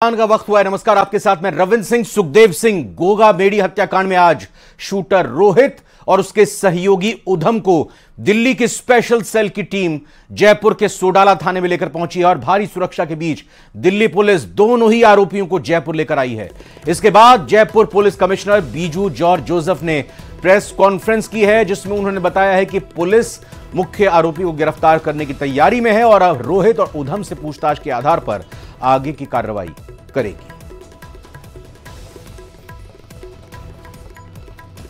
का वक्त हुआ है। नमस्कार, आपके साथ मैं रविंद्र सिंह। सुखदेव सिंह गोगामेडी हत्याकांड में आज शूटर रोहित और उसके सहयोगी उधम को दिल्ली की स्पेशल सेल की टीम जयपुर के सोडाला थाने में लेकर पहुंची है और भारी सुरक्षा के बीच दिल्ली पुलिस दोनों ही आरोपियों को जयपुर लेकर आई है। इसके बाद Jaipur police commissioner Biju George Joseph ने प्रेस कॉन्फ्रेंस की है, जिसमें उन्होंने बताया है कि पुलिस मुख्य आरोपी को गिरफ्तार करने की तैयारी में है और अब रोहित और उधम से पूछताछ के आधार पर आगे की कार्रवाई करेगी।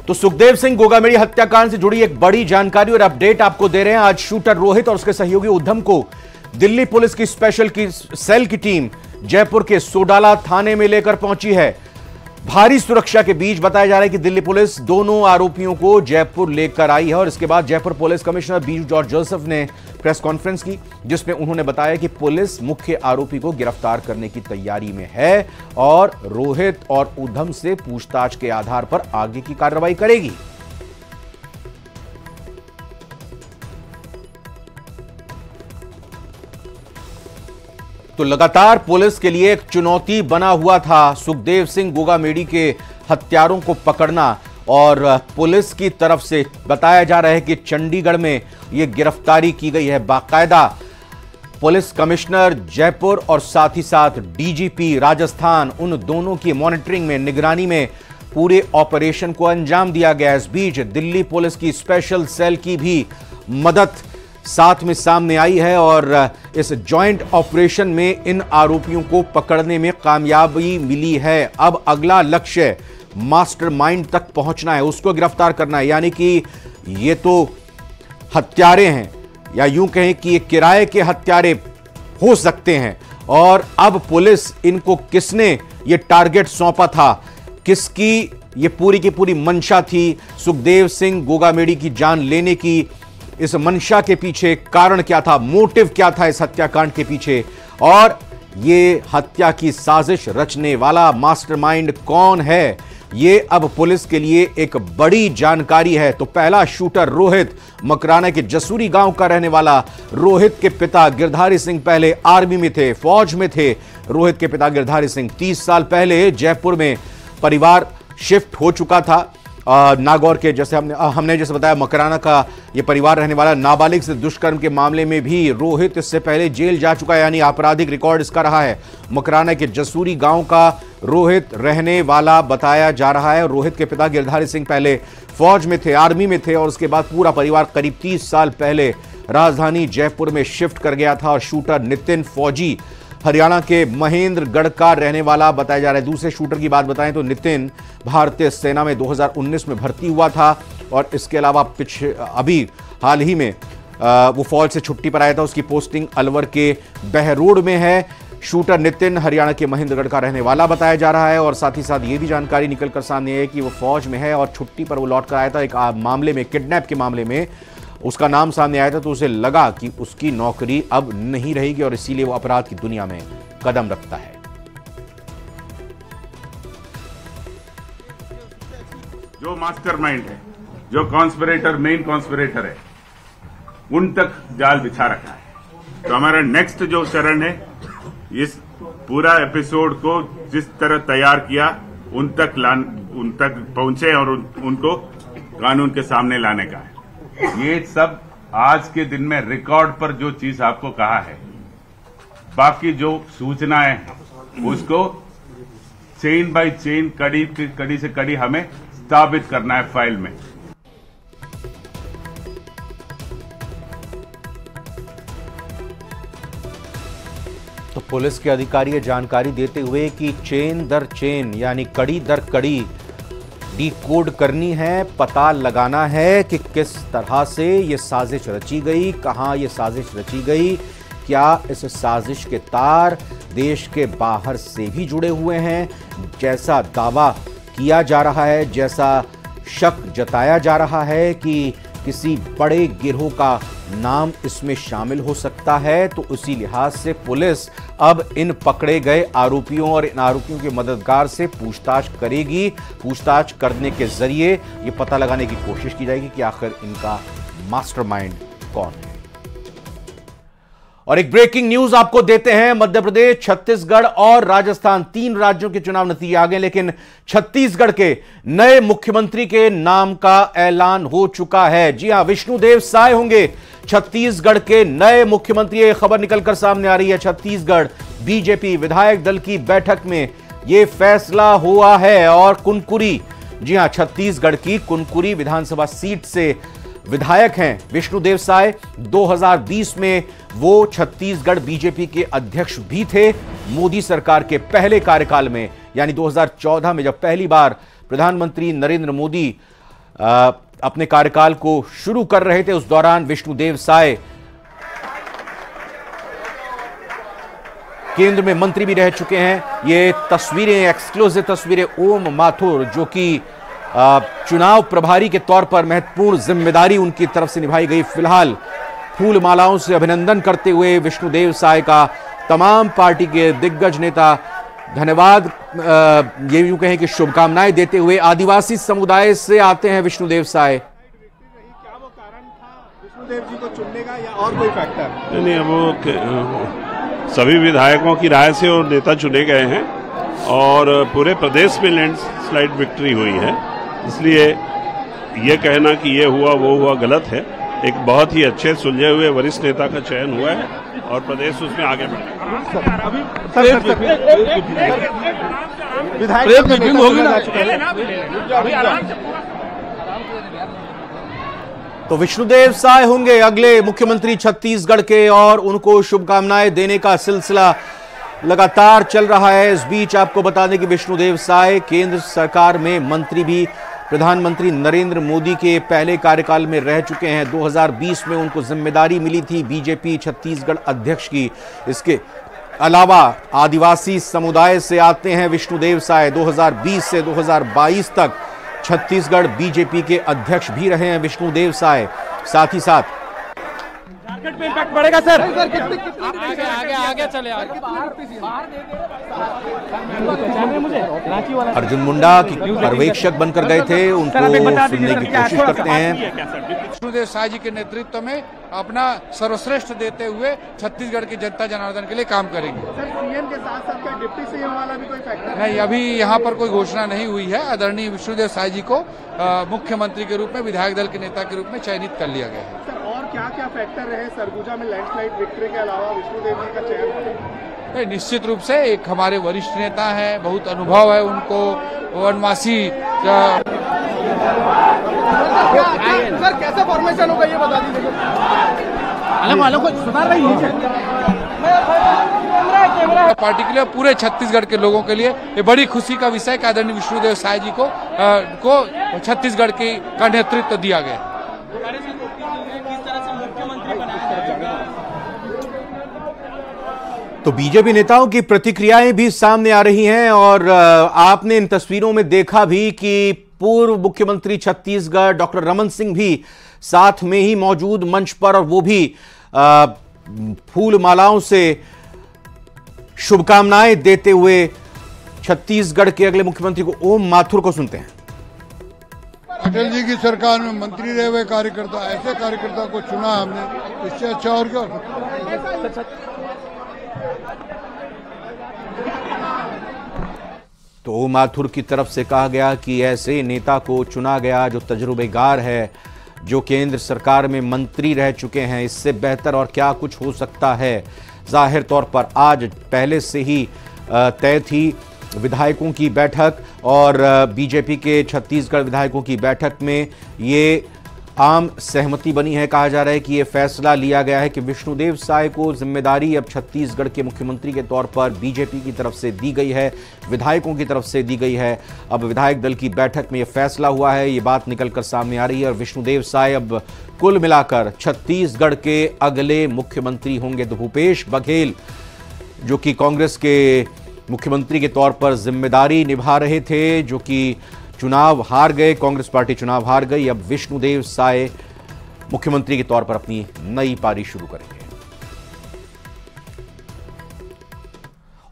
तो सुखदेव सिंह गोगामेडी हत्याकांड से जुड़ी एक बड़ी जानकारी और अपडेट आपको दे रहे हैं। आज शूटर रोहित और उसके सहयोगी उधम को दिल्ली पुलिस की स्पेशल सेल की टीम जयपुर के सोडाला थाने में लेकर पहुंची है। भारी सुरक्षा के बीच बताया जा रहा है कि दिल्ली पुलिस दोनों आरोपियों को जयपुर लेकर आई है और इसके बाद Jaipur police commissioner Biju George Joseph ने प्रेस कॉन्फ्रेंस की, जिसमें उन्होंने बताया कि पुलिस मुख्य आरोपी को गिरफ्तार करने की तैयारी में है और रोहित और उधम से पूछताछ के आधार पर आगे की कार्रवाई करेगी। तो लगातार पुलिस के लिए एक चुनौती बना हुआ था सुखदेव सिंह गोगामेडी के हत्यारों को पकड़ना और पुलिस की तरफ से बताया जा रहा है कि चंडीगढ़ में यह गिरफ्तारी की गई है। बाकायदा पुलिस कमिश्नर जयपुर और साथ ही साथ डीजीपी राजस्थान, उन दोनों की मॉनिटरिंग में, निगरानी में पूरे ऑपरेशन को अंजाम दिया गया। इस बीच दिल्ली पुलिस की स्पेशल सेल की भी मदद साथ में सामने आई है और इस जॉइंट ऑपरेशन में इन आरोपियों को पकड़ने में कामयाबी मिली है। अब अगला लक्ष्य मास्टरमाइंड तक पहुंचना है, उसको गिरफ्तार करना है। यानी कि ये तो हत्यारे हैं या यूं कहें कि ये किराए के हत्यारे हो सकते हैं और अब पुलिस इनको किसने ये टारगेट सौंपा था, किसकी ये पूरी की पूरी मंशा थी सुखदेव सिंह गोगामेडी की जान लेने की, इस मंशा के पीछे कारण क्या था, मोटिव क्या था इस हत्याकांड के पीछे, और ये हत्या की साजिश रचने वाला मास्टरमाइंड कौन है, ये अब पुलिस के लिए एक बड़ी जानकारी है। तो पहला शूटर रोहित, मकराना के जसूरी गांव का रहने वाला रोहित के पिता गिरधारी सिंह पहले आर्मी में थे, फौज में थे। रोहित के पिता गिरधारी सिंह 30 साल पहले जयपुर में परिवार शिफ्ट हो चुका था। नागौर के, जैसे हमने जैसे बताया, मकराना का ये परिवार रहने वाला। नाबालिग से दुष्कर्म के मामले में भी रोहित इससे पहले जेल जा चुका है, यानी आपराधिक रिकॉर्ड इसका रहा है। मकराना के जसूरी गांव का रोहित रहने वाला बताया जा रहा है। रोहित के पिता गिरधारी सिंह पहले फौज में थे, आर्मी में थे और उसके बाद पूरा परिवार करीब 30 साल पहले राजधानी जयपुर में शिफ्ट कर गया था। और शूटर नितिन फौजी हरियाणा के महेंद्रगढ़ का रहने वाला बताया जा रहा है। दूसरे शूटर की बात बताएं तो नितिन भारतीय सेना में 2019 में भर्ती हुआ था और इसके अलावा अभी हाल ही में वो फौज से छुट्टी पर आया था। उसकी पोस्टिंग अलवर के बहरोड में है। शूटर नितिन हरियाणा के महेंद्रगढ़ का रहने वाला बताया जा रहा है और साथ ही साथ ये भी जानकारी निकलकर सामने आई है कि वो फौज में है और छुट्टी पर वो लौट कर आया था। एक मामले में, किडनैप के मामले में उसका नाम सामने आया था, तो उसे लगा कि उसकी नौकरी अब नहीं रहेगी और इसीलिए वो अपराध की दुनिया में कदम रखता है। जो मास्टरमाइंड है, जो कॉन्स्पिरेटर, मेन कॉन्स्पिरेटर है, उन तक जाल बिछा रखा है। तो हमारा नेक्स्ट जो चरण है, इस पूरा एपिसोड को जिस तरह तैयार किया उन तक पहुंचे और उनको कानून के सामने लाने का है। ये सब आज के दिन में रिकॉर्ड पर जो चीज आपको कहा है, बाकी जो सूचनाएं हैं उसको चेन बाय चेन, कड़ी से कड़ी हमें स्थापित करना है फाइल में। तो पुलिस के अधिकारी ये जानकारी देते हुए कि चेन दर चेन यानी कड़ी दर कड़ी डिकोड करनी है, पता लगाना है कि किस तरह से ये साजिश रची गई, कहां ये साजिश रची गई, क्या इस साजिश के तार देश के बाहर से भी जुड़े हुए हैं, जैसा दावा किया जा रहा है, जैसा शक जताया जा रहा है कि किसी बड़े गिरोह का नाम इसमें शामिल हो सकता है। तो उसी लिहाज से पुलिस अब इन पकड़े गए आरोपियों और इन आरोपियों के मददगार से पूछताछ करेगी। पूछताछ करने के जरिए ये पता लगाने की कोशिश की जाएगी कि आखिर इनका मास्टरमाइंड कौन है। और एक ब्रेकिंग न्यूज आपको देते हैं। मध्य प्रदेश, छत्तीसगढ़ और राजस्थान, 3 राज्यों के चुनाव नतीजे आ गए, लेकिन छत्तीसगढ़ के नए मुख्यमंत्री के नाम का ऐलान हो चुका है। जी हां, विष्णुदेव साय होंगे छत्तीसगढ़ के नए मुख्यमंत्री। यह खबर निकलकर सामने आ रही है। छत्तीसगढ़ बीजेपी विधायक दल की बैठक में यह फैसला हुआ है। और कुनकुरी, जी हां, छत्तीसगढ़ की कुनकुरी विधानसभा सीट से विधायक हैं विष्णुदेव साय। 2020 में वो छत्तीसगढ़ बीजेपी के अध्यक्ष भी थे। मोदी सरकार के पहले कार्यकाल में, यानी 2014 में जब पहली बार प्रधानमंत्री नरेंद्र मोदी अपने कार्यकाल को शुरू कर रहे थे, उस दौरान विष्णुदेव साय केंद्र में मंत्री भी रह चुके हैं। ये तस्वीरें, एक्सक्लूसिव तस्वीरें ओम माथुर, जो कि चुनाव प्रभारी के तौर पर महत्वपूर्ण जिम्मेदारी उनकी तरफ से निभाई गई। फिलहाल फूल मालाओं से अभिनंदन करते हुए विष्णुदेव साय का तमाम पार्टी के दिग्गज नेता धन्यवाद, ये यूं कहें कि शुभकामनाएं देते हुए आदिवासी समुदाय से आते हैं विष्णुदेव साय। क्या वो कारण था विष्णुदेव जी को चुनने का या और कोई फैक्टर? नहीं, वो सभी विधायकों की राय से वो नेता चुने गए हैं और पूरे प्रदेश में लैंडस्लाइड विक्ट्री हुई है। इसलिए ये कहना कि ये हुआ वो हुआ गलत है। एक बहुत ही अच्छे सुलझे हुए वरिष्ठ नेता का चयन हुआ है और प्रदेश उसमें आगे बढ़ेगा। विधायक मीटिंग होगी ना? तो विष्णुदेव साय होंगे अगले मुख्यमंत्री छत्तीसगढ़ के और उनको शुभकामनाएं देने का सिलसिला लगातार चल रहा है। इस बीच आपको बता दें कि विष्णुदेव साय केंद्र सरकार में मंत्री भी प्रधानमंत्री नरेंद्र मोदी के पहले कार्यकाल में रह चुके हैं। 2020 में उनको जिम्मेदारी मिली थी बीजेपी छत्तीसगढ़ अध्यक्ष की। इसके अलावा आदिवासी समुदाय से आते हैं विष्णुदेव साय। 2020 से 2022 तक छत्तीसगढ़ बीजेपी के अध्यक्ष भी रहे हैं विष्णुदेव साय। साथ ही साथ झारखंड पे इम्पैक्ट पड़ेगा सर? आगे चले अर्जुन मुंडा की पर्यवेक्षक बनकर गए थे, उनको सुनने की कोशिश करते हैं। विष्णुदेव साय जी के नेतृत्व में अपना सर्वश्रेष्ठ देते हुए छत्तीसगढ़ की जनता जनार्दन के लिए काम करेंगे। सर, सीएम के साथ साथ क्या डिप्टी सीएम वाला भी कोई फैक्टर? नहीं, अभी यहाँ पर कोई घोषणा नहीं हुई है। आदरणीय विष्णुदेव साय जी को मुख्यमंत्री के रूप में, विधायक दल के नेता के रूप में चयनित कर लिया गया है। सर, और क्या क्या फैक्टर रहे सरगुजा में लैंडस्लाइड विक्ट्री के अलावा विष्णुदेव जी का चयन? निश्चित रूप से एक हमारे वरिष्ठ नेता है, बहुत अनुभव है उनको, वनवासी। सर, कैसा फॉर्मेशन होगा ये बता दीजिए। पार्टी के लिए, पूरे छत्तीसगढ़ के लोगों के लिए ये बड़ी खुशी का विषय है। आदरणीय विष्णुदेव साय जी को छत्तीसगढ़ का नेतृत्व दिया गया। तो बीजेपी नेताओं की प्रतिक्रियाएं भी सामने आ रही हैं और आपने इन तस्वीरों में देखा भी कि पूर्व मुख्यमंत्री छत्तीसगढ़ डॉक्टर रमन सिंह भी साथ में ही मौजूद मंच पर, और वो भी फूल मालाओं से शुभकामनाएं देते हुए छत्तीसगढ़ के अगले मुख्यमंत्री को ओम माथुर को सुनते हैं। अटल जी की सरकार में मंत्री रहे हुए कार्यकर्ता, ऐसे कार्यकर्ता को चुना हमने, इससे अच्छा और क्या? तो ओम माथुर की तरफ से कहा गया कि ऐसे नेता को चुना गया जो तजुर्बेकार है, जो केंद्र सरकार में मंत्री रह चुके हैं। इससे बेहतर और क्या कुछ हो सकता है। जाहिर तौर पर आज पहले से ही तय थी विधायकों की बैठक और बीजेपी के छत्तीसगढ़ विधायकों की बैठक में ये आम सहमति बनी है। कहा जा रहा है कि ये फैसला लिया गया है कि विष्णुदेव साय को जिम्मेदारी अब छत्तीसगढ़ के मुख्यमंत्री के तौर पर बीजेपी की तरफ से दी गई है, विधायकों की तरफ से दी गई है। अब विधायक दल की बैठक में ये फैसला हुआ है, ये बात निकलकर सामने आ रही है और विष्णुदेव साय अब कुल मिलाकर छत्तीसगढ़ के अगले मुख्यमंत्री होंगे। तो भूपेश बघेल, जो कि कांग्रेस के मुख्यमंत्री के तौर पर जिम्मेदारी निभा रहे थे, जो कि चुनाव हार गए, कांग्रेस पार्टी चुनाव हार गई, अब विष्णुदेव साय मुख्यमंत्री के तौर पर अपनी नई पारी शुरू करेंगे।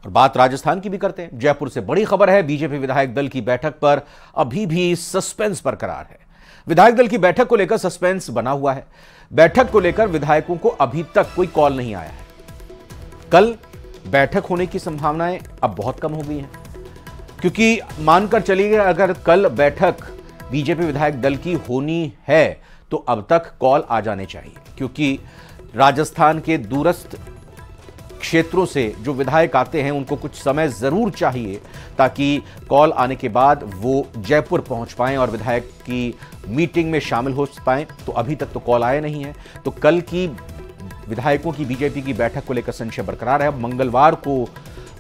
और बात राजस्थान की भी करते हैं। जयपुर से बड़ी खबर है, बीजेपी विधायक दल की बैठक पर अभी भी सस्पेंस बरकरार है। विधायक दल की बैठक को लेकर सस्पेंस बना हुआ है। बैठक को लेकर विधायकों को अभी तक कोई कॉल नहीं आया है। कल बैठक होने की संभावनाएं अब बहुत कम हो गई हैं, क्योंकि मानकर चलिए अगर कल बैठक बीजेपी विधायक दल की होनी है तो अब तक कॉल आ जाने चाहिए, क्योंकि राजस्थान के दूरस्थ क्षेत्रों से जो विधायक आते हैं उनको कुछ समय जरूर चाहिए ताकि कॉल आने के बाद वो जयपुर पहुंच पाएं और विधायक की मीटिंग में शामिल हो पाएं। तो अभी तक तो कॉल आया नहीं है, तो कल की विधायकों की बीजेपी की बैठक को लेकर संशय बरकरार है। अब मंगलवार को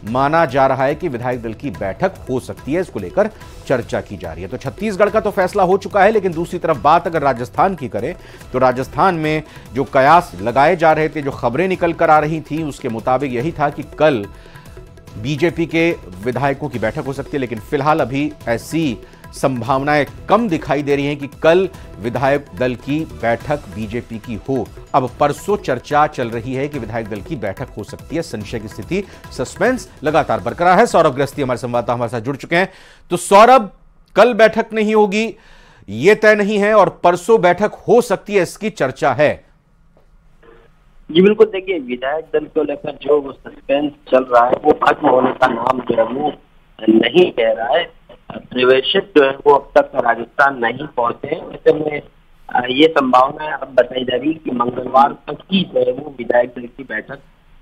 माना जा रहा है कि विधायक दल की बैठक हो सकती है, इसको लेकर चर्चा की जा रही है। तो छत्तीसगढ़ का तो फैसला हो चुका है, लेकिन दूसरी तरफ बात अगर राजस्थान की करें तो राजस्थान में जो कयास लगाए जा रहे थे, जो खबरें निकल कर आ रही थी, उसके मुताबिक यही था कि कल बीजेपी के विधायकों की बैठक हो सकती है, लेकिन फिलहाल अभी ऐसी संभावनाएं कम दिखाई दे रही हैं कि कल विधायक दल की बैठक बीजेपी की हो। अब परसों चर्चा चल रही है कि विधायक दल की बैठक हो सकती है। संशय की स्थिति, सस्पेंस लगातार बरकरार है। सौरभ गृहस्थी हमारे संवाददाता हमारे साथ जुड़ चुके हैं। तो सौरभ, कल बैठक नहीं होगी ये तय नहीं है और परसों बैठक हो सकती है, इसकी चर्चा है। जी बिल्कुल, देखिए विधायक दल को लेकर जो वो सस्पेंस चल रहा है वो खत्म होने का नाम जो है वो नहीं कह रहा है। पर्यवेक्षक जो है वो अब तक राजस्थान नहीं पहुंचे, ऐसे में ये संभावना अब बताई जा रही है कि मंगलवार तक ही जो है वो विधायक दल की बैठक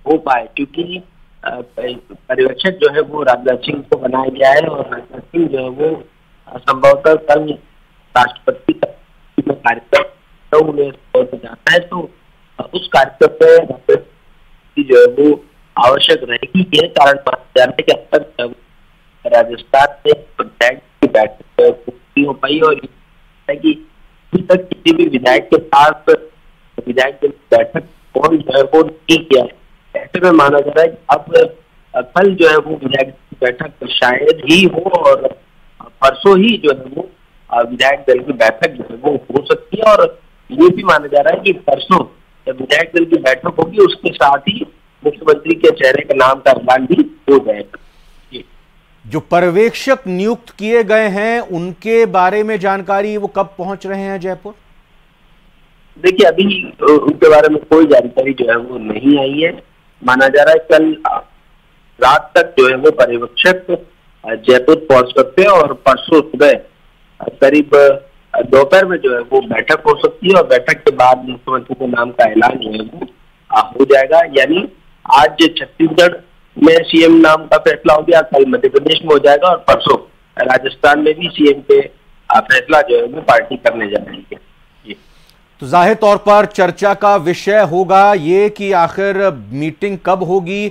हो पाए, क्योंकि पर्यवेक्षक जो है वो राजनाथ सिंह को बनाया गया है और राजनाथ सिंह जो है वो संभवतः कल राष्ट्रपति का कार्यक्रम उन्हें जाता है, तो उस कार्यक्रम में जो है वो आवश्यक रहेगी। यह कारण माना जा रहा है कि अब तक राजस्थान में विधायक की बैठक नहीं हो पाई और कि अभी तक किसी भी विधायक के साथ विधायक की बैठक कौन जो है वो नहीं किया है। ऐसे में माना जा रहा है कि अब कल जो है वो विधायक की बैठक शायद ही हो और परसों ही जो है वो विधायक दल की बैठक जो है वो हो सकती है। और ये भी माना जा रहा है कि परसों जब विधायक दल की बैठक होगी उसके साथ ही मुख्यमंत्री के चेहरे के नाम का ऐलान भी हो जाएगा। जो पर्यवेक्षक नियुक्त किए गए हैं उनके बारे में जानकारी वो कब पहुंच रहे हैं जयपुर? देखिए अभी उनके बारे में कोई जानकारी जो है वो नहीं आई है। माना जा रहा है कल रात तक जो है वो पर्यवेक्षक जयपुर पहुंच सकते हैं और परसों सुबह करीब दोपहर में जो है वो बैठक हो सकती है और बैठक के बाद मुख्यमंत्री के नाम का ऐलान जो है वो हो जाएगा। यानी आज छत्तीसगढ़ में सीएम नाम का फैसला हो गया, कल मध्य प्रदेश में हो जाएगा और परसों राजस्थान में भी सीएम पे फैसला जो है वो पार्टी करने जा रही है। तो जाहिर तौर पर चर्चा का विषय होगा ये कि आखिर मीटिंग कब होगी,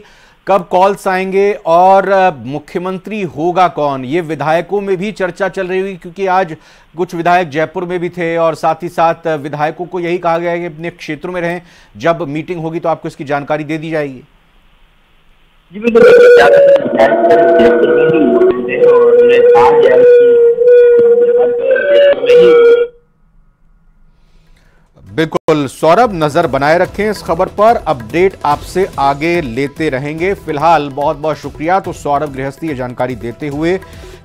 कब कॉल्स आएंगे और मुख्यमंत्री होगा कौन। ये विधायकों में भी चर्चा चल रही हुई, क्योंकि आज कुछ विधायक जयपुर में भी थे और साथ ही साथ विधायकों को यही कहा गया है कि अपने क्षेत्रों में रहें, जब मीटिंग होगी तो आपको इसकी जानकारी दे दी जाएगी। जी बिल्कुल, बिल्कुल सौरभ, नजर बनाए रखें इस खबर पर, अपडेट आपसे आगे लेते रहेंगे। फिलहाल बहुत बहुत शुक्रिया तो सौरभ गृहस्थी ये जानकारी देते हुए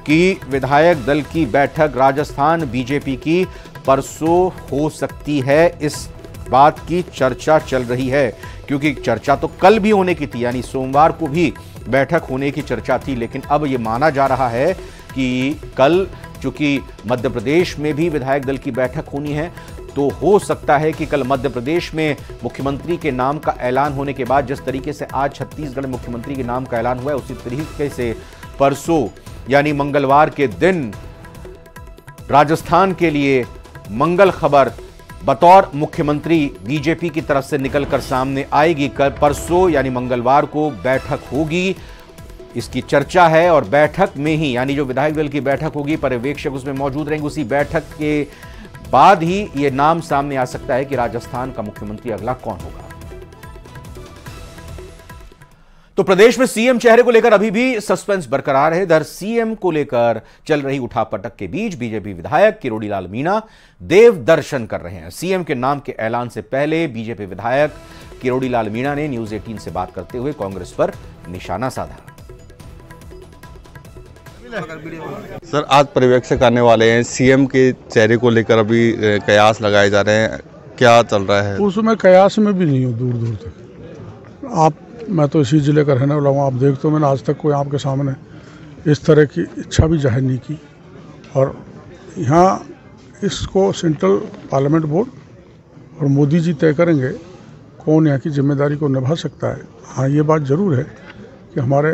कि विधायक दल की बैठक राजस्थान बीजेपी की परसों हो सकती है, इस बात की चर्चा चल रही है, क्योंकि चर्चा तो कल भी होने की थी, यानी सोमवार को भी बैठक होने की चर्चा थी। लेकिन अब ये माना जा रहा है कि कल चूंकि मध्य प्रदेश में भी विधायक दल की बैठक होनी है, तो हो सकता है कि कल मध्य प्रदेश में मुख्यमंत्री के नाम का ऐलान होने के बाद जिस तरीके से आज छत्तीसगढ़ में मुख्यमंत्री के नाम का ऐलान हुआ है, उसी तरीके से परसों यानी मंगलवार के दिन राजस्थान के लिए मंगल खबर बतौर मुख्यमंत्री बीजेपी की तरफ से निकलकर सामने आएगी। कल परसों यानी मंगलवार को बैठक होगी, इसकी चर्चा है और बैठक में ही यानी जो विधायक दल की बैठक होगी, पर्यवेक्षक उसमें मौजूद रहेंगे। उसी बैठक के बाद ही यह नाम सामने आ सकता है कि राजस्थान का मुख्यमंत्री अगला कौन होगा। तो प्रदेश में सीएम चेहरे को लेकर अभी भी सस्पेंस बरकरार है। इधर सीएम को लेकर चल रही उठापटक के बीच बीजेपी विधायक किरोड़ी लाल मीणा देव दर्शन कर रहे हैं। सीएम के नाम के ऐलान से पहले बीजेपी विधायक किरोड़ी लाल मीणा ने न्यूज 18 से बात करते हुए कांग्रेस पर निशाना साधा। सर, आज पर्यवेक्षक आने वाले हैं, सीएम के चेहरे को लेकर अभी कयास लगाए जा रहे हैं, क्या चल रहा है? उसमें कयास में भी नहीं हो दूर दूर तक। आप मैं तो इसी ज़िले का रहने वाला हूँ। आप देखते हो मैंने आज तक कोई आपके सामने इस तरह की इच्छा भी जाहिर नहीं की। और यहाँ इसको सेंट्रल पार्लियामेंट बोर्ड और मोदी जी तय करेंगे कौन यहाँ की जिम्मेदारी को निभा सकता है। हाँ, ये बात ज़रूर है कि हमारे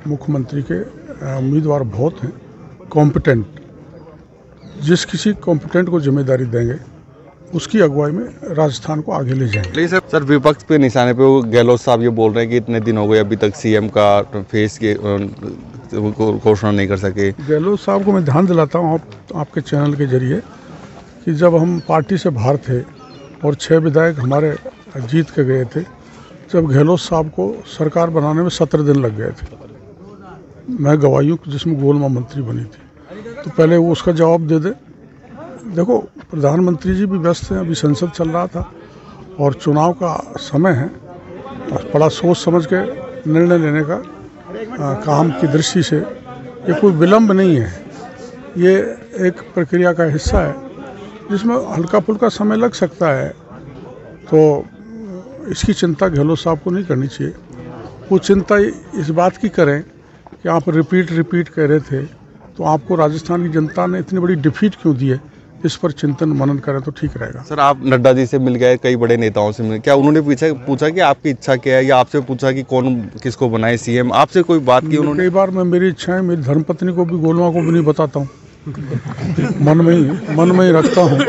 मुख्यमंत्री के उम्मीदवार बहुत हैं कॉम्पिटेंट। जिस किसी कॉम्पिटेंट को जिम्मेदारी देंगे उसकी अगुवाई में राजस्थान को आगे ले जाएंगे। सर विपक्ष पे निशाने पे वो गहलोत साहब ये बोल रहे हैं कि इतने दिन हो गए अभी तक सीएम का फेस के घोषणा नहीं कर सके। गहलोत साहब को मैं ध्यान दिलाता हूँ आपके चैनल के जरिए कि जब हम पार्टी से बाहर थे और 6 विधायक हमारे जीत के गए थे, जब गहलोत साहब को सरकार बनाने में 17 दिन लग गए थे। मैं गवाही हूँ जिसमें गोलमा मंत्री बनी थी। तो पहले वो उसका जवाब दे दे। देखो, प्रधानमंत्री जी भी व्यस्त हैं, अभी संसद चल रहा था और चुनाव का समय है। बड़ा सोच समझ के निर्णय लेने का काम की दृष्टि से ये कोई विलम्ब नहीं है। ये एक प्रक्रिया का हिस्सा है जिसमें हल्का फुल्का समय लग सकता है। तो इसकी चिंता गहलोत साहब को नहीं करनी चाहिए। वो चिंता इस बात की करें कि आप रिपीट कह रहे थे, तो आपको राजस्थान की जनता ने इतनी बड़ी डिफीट क्यों दी है, इस पर चिंतन मनन करें तो ठीक रहेगा। सर आप नड्डा जी से मिल गए, कई बड़े नेताओं से मिले, क्या उन्होंने पूछा कि आपकी इच्छा क्या है, या आपसे पूछा कि कौन किसको बनाए सीएम? आपसे कोई बात की उन्होंने? कई बार मैं मेरी इच्छाएं मेरी धर्मपत्नी को भी, गोलमा को भी नहीं बताता हूँ, मन में ही रखता हूँ।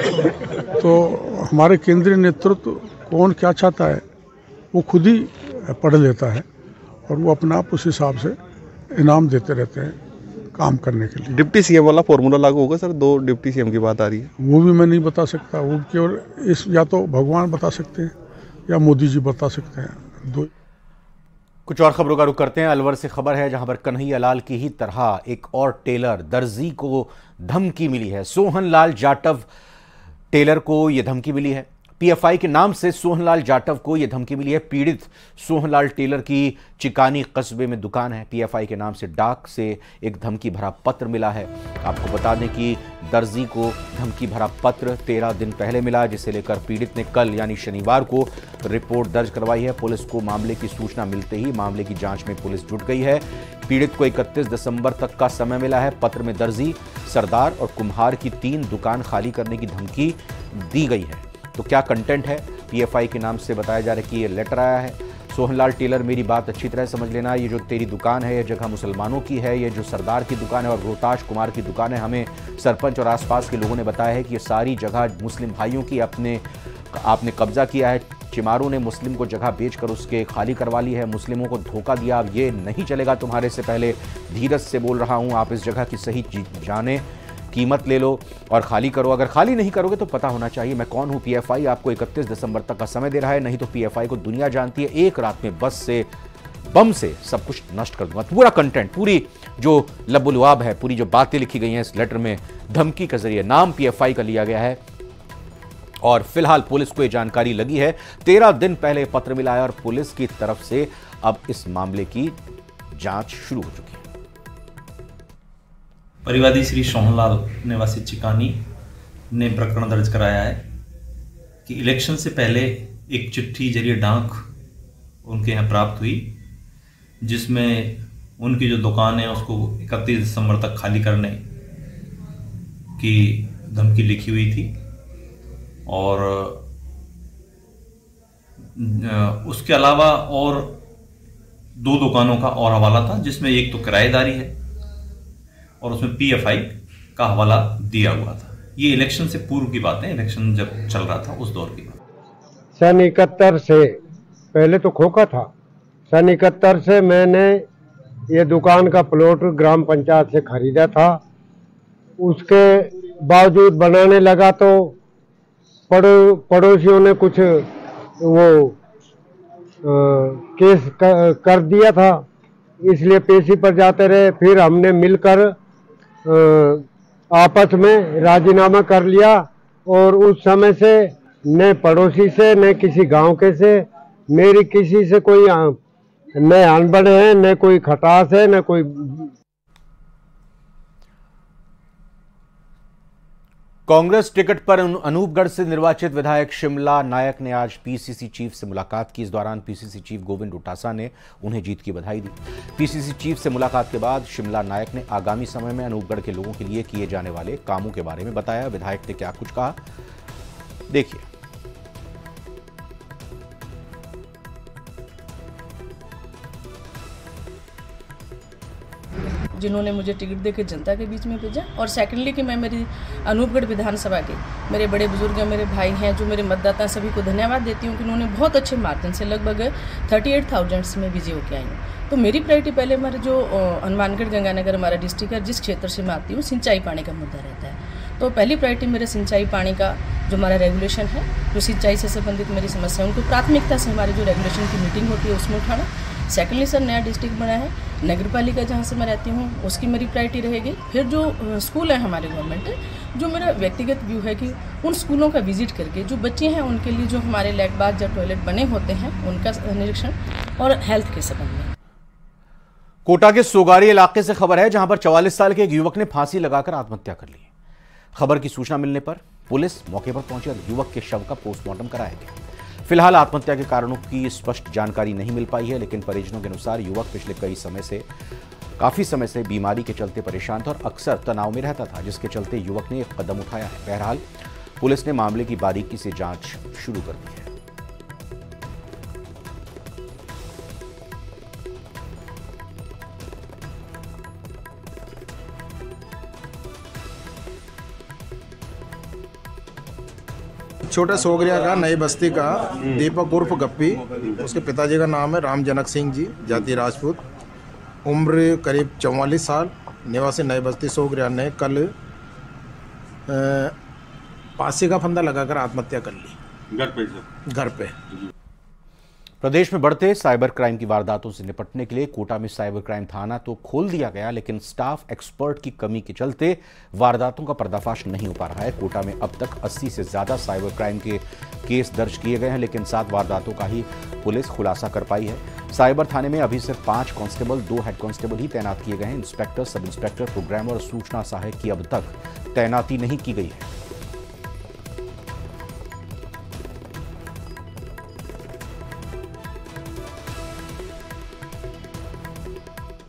तो हमारे केंद्रीय नेतृत्व कौन क्या चाहता है वो खुद ही पढ़ लेता है और वो अपना आप उस हिसाब से इनाम देते रहते हैं काम करने के लिए। डिप्टी सीएम वाला फॉर्मूला लागू होगा सर? 2 डिप्टी सीएम की बात आ रही है। वो भी मैं नहीं बता सकता। वो केवल इस या तो भगवान बता सकते हैं या मोदी जी बता सकते हैं। 2 कुछ और खबरों का रुख करते हैं। अलवर से खबर है जहां पर कन्हैया लाल की ही तरह एक और टेलर दर्जी को धमकी मिली है। सोहन लाल जाटव टेलर को यह धमकी मिली है। पीएफआई के नाम से सोहनलाल जाटव को यह धमकी मिली है। पीड़ित सोहनलाल टेलर की चिकानी कस्बे में दुकान है। पीएफआई के नाम से डाक से एक धमकी भरा पत्र मिला है। आपको बता दें कि दर्जी को धमकी भरा पत्र 13 दिन पहले मिला, जिसे लेकर पीड़ित ने कल यानी शनिवार को रिपोर्ट दर्ज करवाई है। पुलिस को मामले की सूचना मिलते ही मामले की जांच में पुलिस जुट गई है। पीड़ित को 31 दिसंबर तक का समय मिला है। पत्र में दर्जी, सरदार और कुम्हार की 3 दुकान खाली करने की धमकी दी गई है। तो क्या कंटेंट है? पीएफआई के नाम से बताया जा रहा है कि ये लेटर आया है। सोहनलाल टेलर, मेरी बात अच्छी तरह समझ लेना, ये जो तेरी दुकान है ये जगह मुसलमानों की है। ये जो सरदार की दुकान है और रोहताश कुमार की दुकान है, हमें सरपंच और आसपास के लोगों ने बताया है कि ये सारी जगह मुस्लिम भाइयों की आपने कब्जा किया है। चिमारों ने मुस्लिम को जगह बेचकर उसके खाली करवा ली है। मुस्लिमों को धोखा दिया। अब ये नहीं चलेगा तुम्हारे से पहले धीरज से बोल रहा हूँ। आप इस जगह की सही जाने, कीमत ले लो और खाली करो। अगर खाली नहीं करोगे तो पता होना चाहिए मैं कौन हूं। पीएफआई आपको 31 दिसंबर तक का समय दे रहा है, नहीं तो पीएफआई को दुनिया जानती है। एक रात में बस से, बम से सब कुछ नष्ट कर दूंगा। पूरा कंटेंट, पूरी जो लबुलुआब है, पूरी जो बातें लिखी गई हैं इस लेटर में, धमकी के जरिए नाम पीएफआई का लिया गया है। और फिलहाल पुलिस को यह जानकारी लगी है, 13 दिन पहले पत्र मिला है और पुलिस की तरफ से अब इस मामले की जांच शुरू हो चुकी है। परिवादी श्री सोहनलाल निवासी चिकानी ने प्रकरण दर्ज कराया है कि इलेक्शन से पहले एक चिट्ठी जरिए डाक उनके यहाँ प्राप्त हुई, जिसमें उनकी जो दुकान है उसको 31 दिसंबर तक खाली करने की धमकी लिखी हुई थी। और उसके अलावा और 2 दुकानों का और हवाला था, जिसमें एक तो किराएदारी है और उसमें पीएफआई का हवाला दिया हुआ था। ये इलेक्शन से पूर्व की बात है, इलेक्शन जब चल रहा था उस दौर की बात। सन 71 से पहले तो खोखा था। सन 71 से मैंने ये दुकान का प्लॉट ग्राम पंचायत से खरीदा था। उसके बावजूद बनाने लगा तो पड़ोसियों ने कुछ वो केस कर दिया था, इसलिए पेशी पर जाते रहे। फिर हमने मिलकर आपस में राजीनामा कर लिया और उस समय से न पड़ोसी से न किसी गांव के से मेरी किसी से कोई न अनबन है, न कोई खटास है, न कोई। कांग्रेस टिकट पर अनूपगढ़ से निर्वाचित विधायक शिमला नायक ने आज पीसीसी चीफ से मुलाकात की। इस दौरान पीसीसी चीफ गोविंद डोटासरा ने उन्हें जीत की बधाई दी। पीसीसी चीफ से मुलाकात के बाद शिमला नायक ने आगामी समय में अनूपगढ़ के लोगों के लिए किए जाने वाले कामों के बारे में बताया। विधायक ने क्या कुछ कहा, देखिए। जिन्होंने मुझे टिकट देकर जनता के बीच में भेजा, और सेकेंडली कि मैं मेरी अनूपगढ़ विधानसभा के मेरे बड़े बुजुर्ग हैं, मेरे भाई हैं, जो मेरे मतदाता सभी को धन्यवाद देती हूँ कि उन्होंने बहुत अच्छे मार्जिन से लगभग 38,000 में विजय होकर आई हूँ। तो मेरी प्रायोरिटी पहले हमारे जो हनुमानगढ़ गंगानगर हमारा डिस्ट्रिक्ट है, जिस क्षेत्र से मैं आती हूँ, सिंचाई पानी का मुद्दा रहता है। तो पहली प्रायोरिटी मेरे सिंचाई पानी का जो हमारा रेगुलेशन है, जो सिंचाई से संबंधित मेरी समस्या है, उनको प्राथमिकता से हमारी जो रेगुलेशन की मीटिंग होती है उसमें उठाना। सेकेंडली सर, नया डिस्ट्रिक्ट बना है, नगर पालिका जहाँ से मैं रहती हूँ उसकी मेरी प्रायोरिटी रहेगी। फिर जो स्कूल है हमारे गवर्नमेंट है, जो मेरा व्यक्तिगत व्यू है कि उन स्कूलों का विजिट करके जो बच्चे हैं उनके लिए जो हमारे लैट बाथ या टॉयलेट बने होते हैं उनका निरीक्षण, और हेल्थ के संबंध में। कोटा के सोगारी इलाके से खबर है, जहां पर 44 साल के एक युवक ने फांसी लगाकर आत्महत्या कर ली। खबर की सूचना मिलने पर पुलिस मौके पर पहुंची और युवक के शव का पोस्टमार्टम कराया गया। फिलहाल आत्महत्या के कारणों की स्पष्ट जानकारी नहीं मिल पाई है, लेकिन परिजनों के अनुसार युवक पिछले काफी समय से बीमारी के चलते परेशान था और अक्सर तनाव में रहता था, जिसके चलते युवक ने एक कदम उठाया है। बहरहाल पुलिस ने मामले की बारीकी से जांच शुरू कर दी है। छोटा सोगरिया का नई बस्ती का दीपक उर्फ गप्पी, उसके पिताजी का नाम है राम जनक सिंह जी, जाति राजपूत, उम्र करीब 44 साल, निवासी नई बस्ती सोगरिया ने कल फांसी का फंदा लगाकर आत्महत्या कर ली घर पे। प्रदेश में बढ़ते साइबर क्राइम की वारदातों से निपटने के लिए कोटा में साइबर क्राइम थाना तो खोल दिया गया, लेकिन स्टाफ एक्सपर्ट की कमी के चलते वारदातों का पर्दाफाश नहीं हो पा रहा है। कोटा में अब तक 80 से ज्यादा साइबर क्राइम के केस दर्ज किए गए हैं, लेकिन 7 वारदातों का ही पुलिस खुलासा कर पाई है। साइबर थाने में अभी सिर्फ 5 कांस्टेबल, 2 हेड कांस्टेबल ही तैनात किए गए हैं। इंस्पेक्टर, सब इंस्पेक्टर, प्रोग्रामर और सूचना सहायक की अब तक तैनाती नहीं की गई है।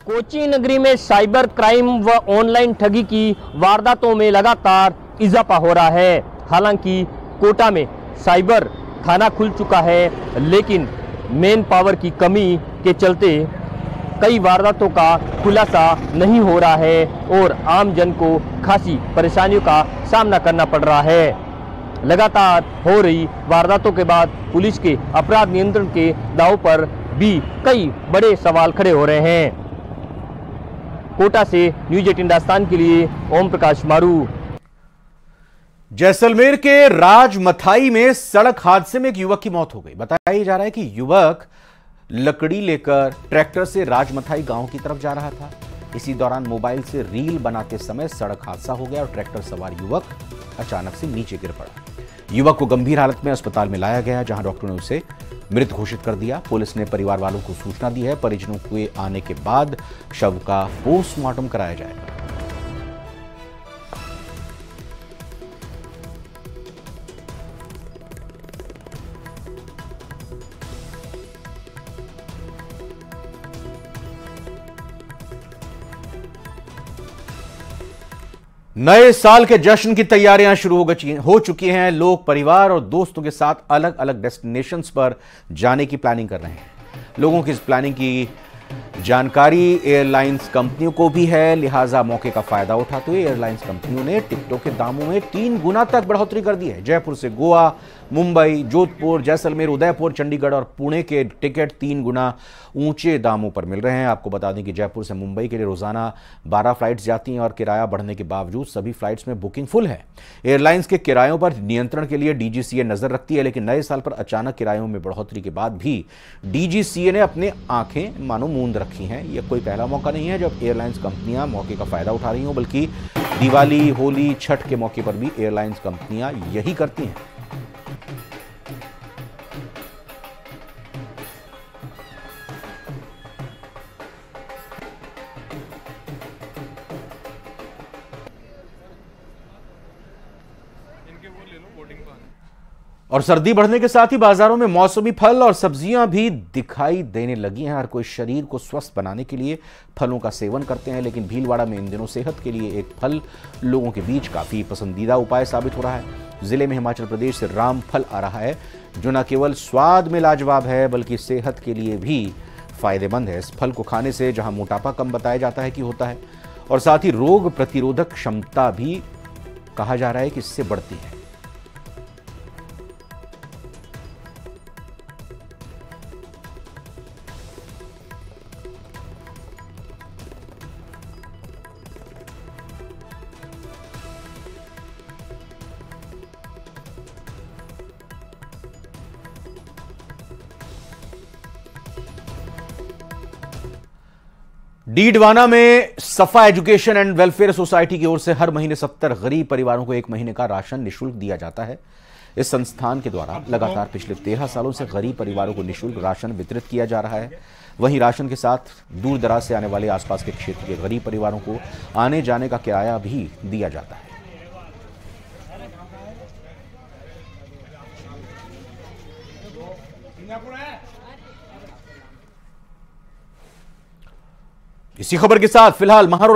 कोची नगरी में साइबर क्राइम व ऑनलाइन ठगी की वारदातों में लगातार इजाफा हो रहा है। हालांकि कोटा में साइबर थाना खुल चुका है, लेकिन मेन पावर की कमी के चलते कई वारदातों का खुलासा नहीं हो रहा है और आम जन को खासी परेशानियों का सामना करना पड़ रहा है। लगातार हो रही वारदातों के बाद पुलिस के अपराध नियंत्रण के दाव पर भी कई बड़े सवाल खड़े हो रहे हैं। कोटा से न्यूज 18 राजस्थान के लिए ओम प्रकाश मारू। जैसलमेर के राजमथाई में सड़क हादसे में एक युवक की मौत हो गई। बताया जा रहा है कि युवक लकड़ी लेकर ट्रैक्टर से राजमथाई गांव की तरफ जा रहा था। इसी दौरान मोबाइल से रील बनाते समय सड़क हादसा हो गया और ट्रैक्टर सवार युवक अचानक से नीचे गिर पड़ा। युवक को गंभीर हालत में अस्पताल में लाया गया, जहां डॉक्टरों ने उसे मृत घोषित कर दिया। पुलिस ने परिवार वालों को सूचना दी है। परिजनों के आने के बाद शव का पोस्टमार्टम कराया जाएगा। नए साल के जश्न की तैयारियां शुरू हो चुकी हैं। लोग परिवार और दोस्तों के साथ अलग अलग डेस्टिनेशंस पर जाने की प्लानिंग कर रहे हैं। लोगों की इस प्लानिंग की जानकारी एयरलाइंस कंपनियों को भी है, लिहाजा मौके का फायदा उठाते हुए एयरलाइंस कंपनियों ने टिकटों के दामों में 3 गुना तक बढ़ोतरी कर दी है। जयपुर से गोवा, मुंबई, जोधपुर, जैसलमेर, उदयपुर, चंडीगढ़ और पुणे के टिकट 3 गुना ऊंचे दामों पर मिल रहे हैं। आपको बता दें कि जयपुर से मुंबई के लिए रोजाना 12 फ्लाइट्स जाती हैं और किराया बढ़ने के बावजूद सभी फ्लाइट्स में बुकिंग फुल है। एयरलाइंस के किरायों पर नियंत्रण के लिए डीजीसीए नजर रखती है, लेकिन नए साल पर अचानक किरायों में बढ़ोतरी के बाद भी डीजीसीए ने अपने आंखें मानो मूंद रखी हैं। यह कोई पहला मौका नहीं है जब एयरलाइंस कंपनियां मौके का फायदा उठा रही हों, बल्कि दिवाली, होली, छठ के मौके पर भी एयरलाइंस कंपनियां यही करती हैं। और सर्दी बढ़ने के साथ ही बाजारों में मौसमी फल और सब्जियां भी दिखाई देने लगी हैं। हर कोई शरीर को स्वस्थ बनाने के लिए फलों का सेवन करते हैं, लेकिन भीलवाड़ा में इन दिनों सेहत के लिए एक फल लोगों के बीच काफी पसंदीदा उपाय साबित हो रहा है। जिले में हिमाचल प्रदेश से रामफल आ रहा है, जो न केवल स्वाद में लाजवाब है बल्कि सेहत के लिए भी फायदेमंद है। इस फल को खाने से जहां मोटापा कम बताया जाता है कि होता है, और साथ ही रोग प्रतिरोधक क्षमता भी कहा जा रहा है कि इससे बढ़ती है। डीडवाना में सफा एजुकेशन एंड वेलफेयर सोसाइटी की ओर से हर महीने 70 गरीब परिवारों को 1 महीने का राशन निःशुल्क दिया जाता है। इस संस्थान के द्वारा लगातार पिछले 13 सालों से गरीब परिवारों को निःशुल्क राशन वितरित किया जा रहा है। वहीं राशन के साथ दूर दराज से आने वाले आसपास के क्षेत्र के गरीब परिवारों को आने जाने का किराया भी दिया जाता है। इसी खबर के साथ फिलहाल महारो